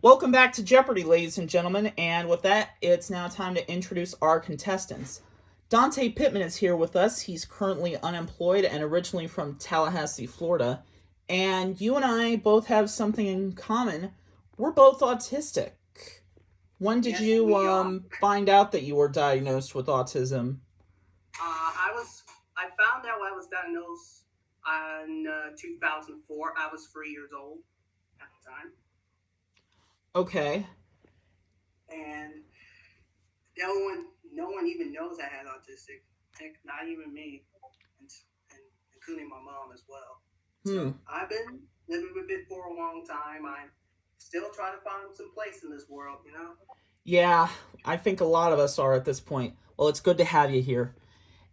Welcome back to Jeopardy, ladies and gentlemen, and with that, it's now time to introduce our contestants. Dante Pittman is here with us. He's currently unemployed and originally from Tallahassee, Florida. And you and I both have something in common. We're both autistic. When did you find out that you were diagnosed with autism? I found out when I was diagnosed in 2004. I was 3 years old at the time. Okay. And no one even knows I had autistic. Heck, not even me, and including my mom as well. So I've been living with it for a long time. I'm still trying to find some place in this world, you know? Yeah, I think a lot of us are at this point. Well, it's good to have you here.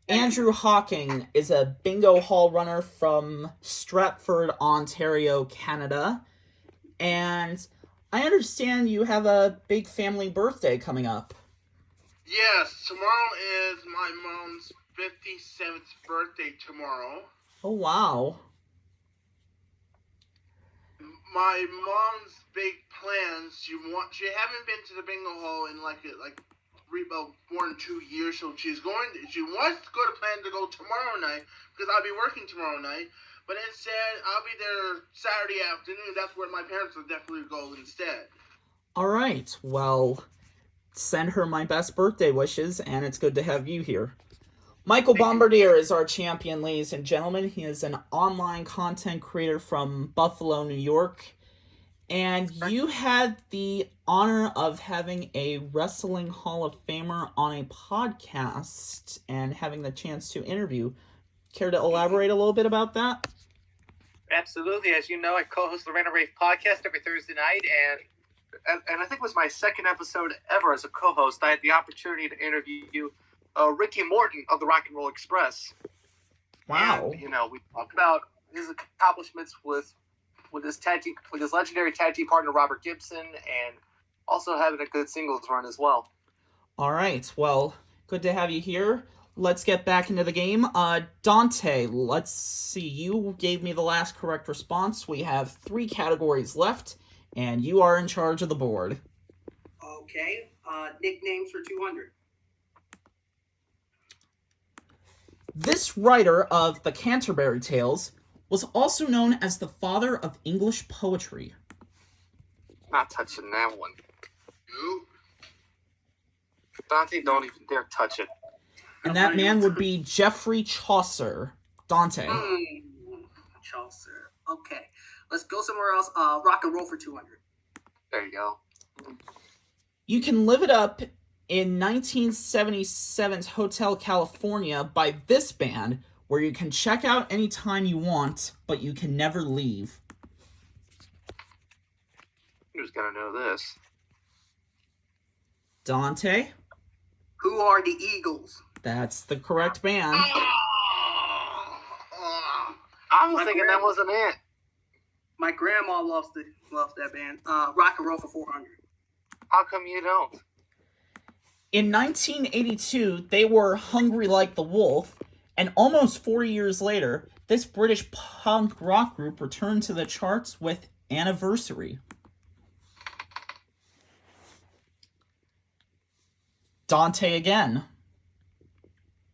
Andrew Hawking is a bingo hall runner from Stratford, Ontario, Canada. And I understand you have a big family birthday coming up. Yes, tomorrow is my mom's 57th birthday tomorrow. Oh, wow. My mom's big plans, she haven't been to the bingo hall in about 1 or 2 years, so she wants to plan to go tomorrow night, because I'll be working tomorrow night, but instead, I'll be there Saturday afternoon. That's where my parents will definitely go instead. All right, well, send her my best birthday wishes, and it's good to have you here. Michael Bombardier is our champion, ladies and gentlemen. He is an online content creator from Buffalo, New York. And you had the honor of having a Wrestling Hall of Famer on a podcast and having the chance to interview. Care to elaborate a little bit about that? Absolutely. As you know, I co-host the Rant and Rave podcast every Thursday night, and I think it was my second episode ever as a co-host. I had the opportunity to interview Ricky Morton of the Rock and Roll Express. Wow. And, we talked about his accomplishments with his legendary tag team partner Robert Gibson, and also having a good singles run as well. All right. Well, good to have you here. Let's get back into the game. Dante, let's see. You gave me the last correct response. We have 3 categories left, and you are in charge of the board. Okay. Nicknames for 200. This writer of the Canterbury Tales was also known as the father of English poetry. Not touching that one. Nope. Dante, don't even dare touch it. And that man would be Geoffrey Chaucer. Dante. Chaucer. Okay. Let's go somewhere else. Rock and roll for 200. There you go. You can live it up in 1977's Hotel California by this band, where you can check out anytime you want, but you can never leave. Who's gonna know this? Dante? Who are the Eagles? That's the correct band. I was thinking that wasn't it. My grandma loves that band. Rock and roll for 400. How come you don't? In 1982, they were Hungry Like the Wolf, and almost 40 years later, this British punk rock group returned to the charts with Anniversary. Dante again.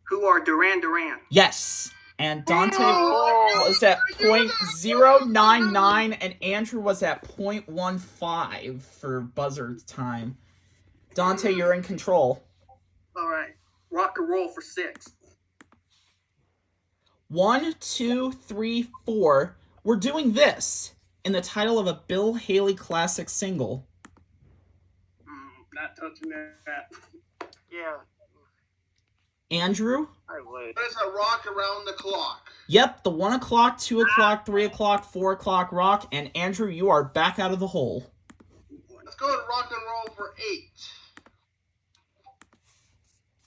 Who are Duran Duran? Yes, and Dante was at .099, and Andrew was at .15 for buzzer time. Dante, you're in control. All right. Rock and roll for 6. 1, 2, 3, 4. We're doing this in the title of a Bill Haley classic single. Not touching that. Yeah. Andrew? I would. There's a rock around the clock. Yep, the 1 o'clock, 2 o'clock, 3 o'clock, 4 o'clock rock, and Andrew, you are back out of the hole. Let's go to rock and roll for 8.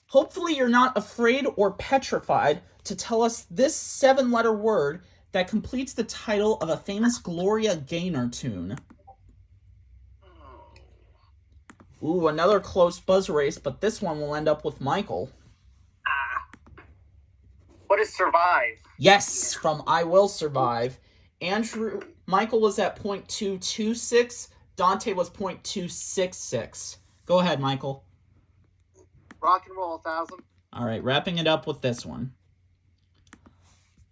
Hopefully you're not afraid or petrified to tell us this 7-letter word that completes the title of a famous Gloria Gaynor tune. Ooh, another close buzz race, but this one will end up with Michael. What is Survive? Yes, from I Will Survive. Michael was at .226, Dante was 0.266. Go ahead, Michael. Rock and roll 1,000. All right, wrapping it up with this one.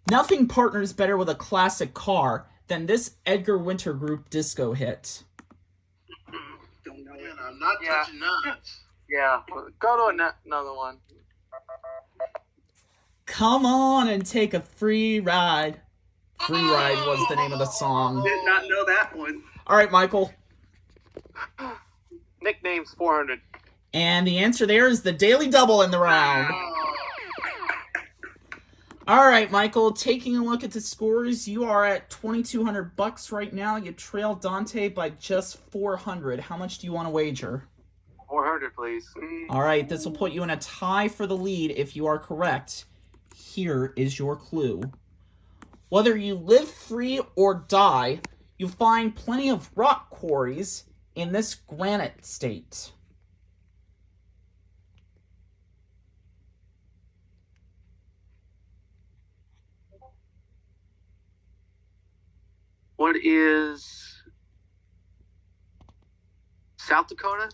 Nothing partners better with a classic car than this Edgar Winter Group disco hit. Don't know it. Man, I'm not touching nuts. Yeah, go to another one. Come on and take a free ride. Free Ride was the name of the song. Did not know that one. All right, Michael. Nicknames 400. And the answer there is the Daily Double in the round. All right, Michael, taking a look at the scores, you are at $2,200 right now. You trail Dante by just 400. How much do you want to wager? 400, please. All right, this will put you in a tie for the lead if you are correct. Here is your clue. Whether you live free or die, you find plenty of rock quarries in this granite state. What is South Dakota?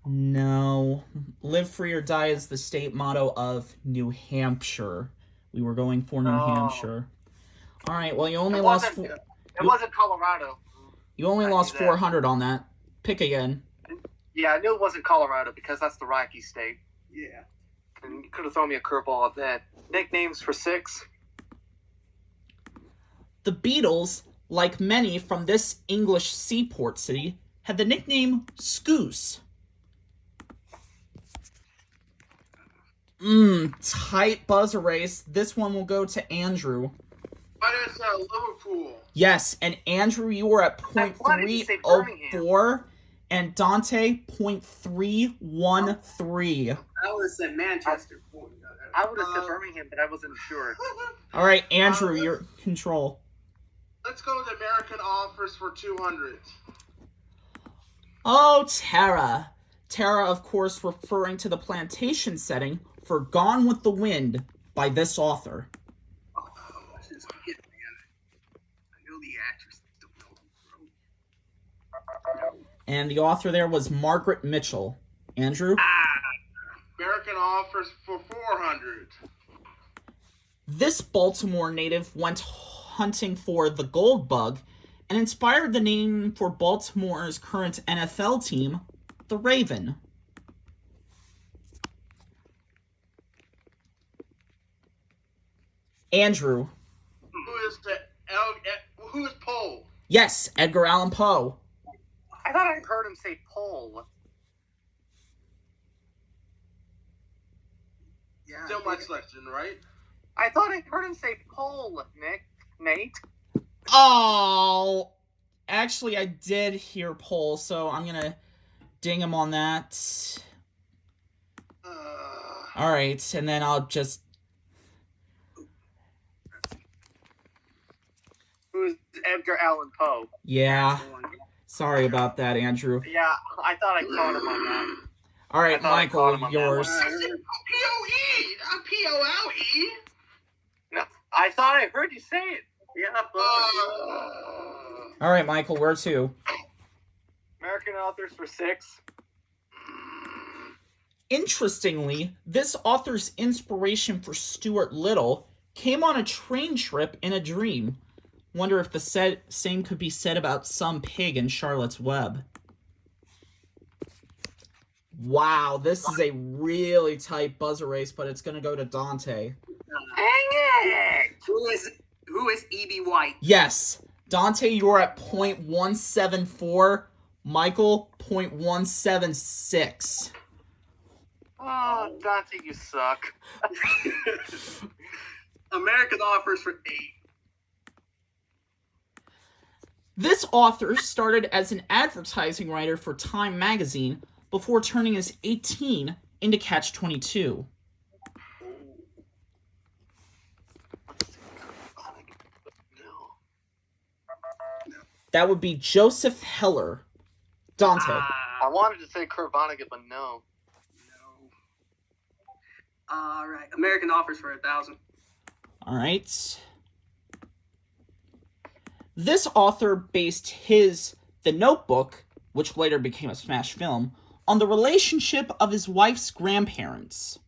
No. Live free or die is the state motto of New Hampshire. We were going for New Hampshire. All right, well, you only lost... It wasn't Colorado. You only lost 400 on that. Pick again. Yeah, I knew it wasn't Colorado because that's the Rocky State. Yeah. And you could have thrown me a curveball at that. Nicknames for 6. The Beatles, like many from this English seaport city, had the nickname Scoose. Tight buzzer race. This one will go to Andrew. What is Liverpool? Yes, and Andrew, you were at I wanted to say Birmingham. 0.304, and Dante 0.313. I would have said Manchester. I would have said Birmingham, but I wasn't sure. All right, Andrew, your control. Let's go with American Offers for 200. Oh, Tara. Tara, of course, referring to the plantation setting for Gone with the Wind by this author. Oh, just forget, man. I know the actress. Don't know who wrote. And the author there was Margaret Mitchell. Andrew? American Offers for 400. This Baltimore native went hunting for the gold bug and inspired the name for Baltimore's current NFL team, the Raven. Andrew. Who is Poe? Yes, Edgar Allan Poe. I thought I heard him say pole. Yeah. Still my selection, right? I thought I heard him say pole, Nate. Oh, actually, I did hear Poe, so I'm going to ding him on that. All right, and then I'll just... Who's Edgar Allan Poe? Yeah, sorry about that, Andrew. Yeah, I thought I caught him on that. All right, Michael, yours. I said P-O-E, not P-O-L-E. No, I thought I heard you say it. Yeah. All right, Michael, where to? American Authors for 6. Interestingly, this author's inspiration for Stuart Little came on a train trip in a dream. Wonder if the same could be said about some pig in Charlotte's Web. Wow, this is a really tight buzzer race, but it's going to go to Dante. Dang it! Who is E.B. White? Yes, Dante, you're at 0.174. Michael, 0.176. Oh, Dante, you suck. American Offers for 8. This author started as an advertising writer for Time magazine before turning his 18 into Catch-22. That would be Joseph Heller. Dante. I wanted to say Kurt Vonnegut, but no. All right. American Offers for 1,000. All right. This author based The Notebook which later became a smash film, on the relationship of his wife's grandparents?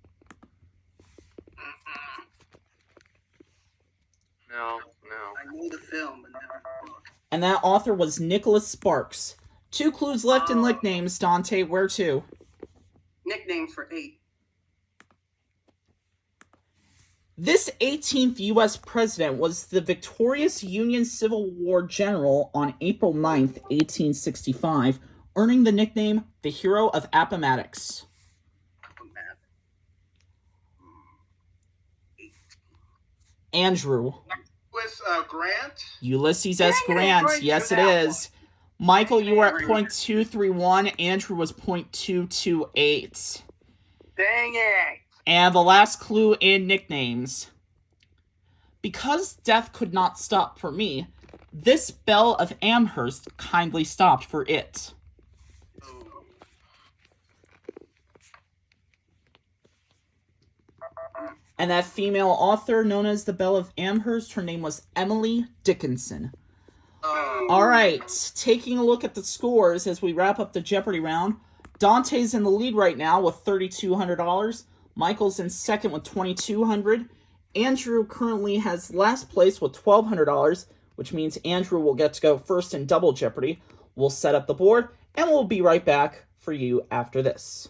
No. I know the film, but never the book. And that author was Nicholas Sparks. 2 clues left in nicknames, Dante. Where to? Nicknames for 8. This 18th U.S. president was the victorious Union Civil War general on April 9th, 1865, earning the nickname the Hero of Appomattox. Andrew. Was Grant? Ulysses S. Grant. Yes, it is. Michael, you were at .231. Andrew was .228. Dang it! And the last clue in nicknames. Because death could not stop for me, this Belle of Amherst kindly stopped for it. And that female author known as the Belle of Amherst, her name was Emily Dickinson. All right, taking a look at the scores as we wrap up the Jeopardy round. Dante's in the lead right now with $3,200. Michael's in second with $2,200. Andrew currently has last place with $1,200, which means Andrew will get to go first in Double Jeopardy. We'll set up the board, and we'll be right back for you after this.